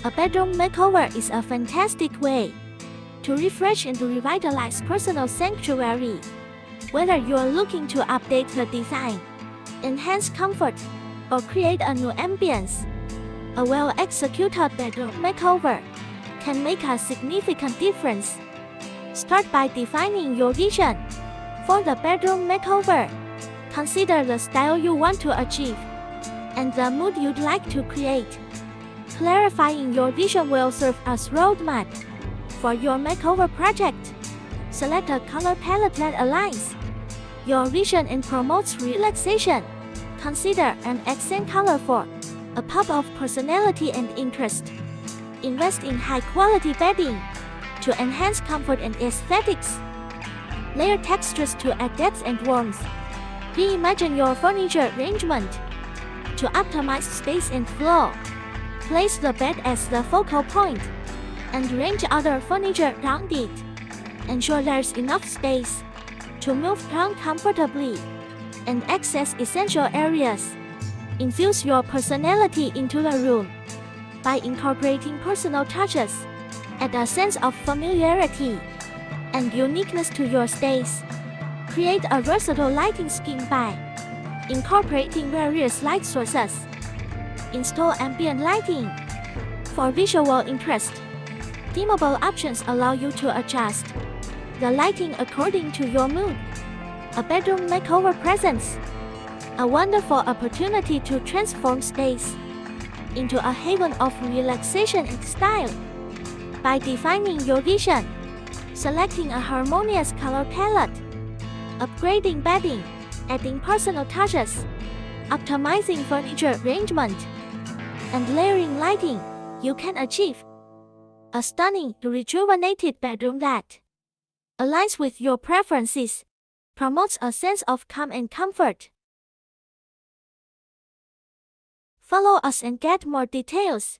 A bedroom makeover is a fantastic way to refresh and to revitalize personal sanctuary. Whether you are looking to update the design, enhance comfort, or create a new ambience, a well-executed bedroom makeover can make a significant difference. Start by defining your vision. For the bedroom makeover, consider the style you want to achieve and the mood you'd like to create. Clarifying your vision will serve as roadmap for your makeover project. Select a color palette that aligns your vision and promotes relaxation. Consider an accent color for a pop of personality and interest. Invest in high-quality bedding to enhance comfort and aesthetics. Layer textures to add depth and warmth. Reimagine your furniture arrangement to optimize space and flow. Place the bed as the focal point and arrange other furniture around it. Ensure there's enough space to move around comfortably and access essential areas. Infuse your personality into the room by incorporating personal touches. Add a sense of familiarity and uniqueness to your space. Create a versatile lighting scheme by incorporating various light sources. Install ambient lighting for visual interest. Dimmable options allow you to adjust the lighting according to your mood. A bedroom makeover presents a wonderful opportunity to transform space into a haven of relaxation and style. By defining your vision, selecting a harmonious color palette, upgrading bedding, adding personal touches, optimizing furniture arrangement, and layering lighting, you can achieve a stunning, rejuvenated bedroom that aligns with your preferences, promotes a sense of calm and comfort. Follow us and get more details.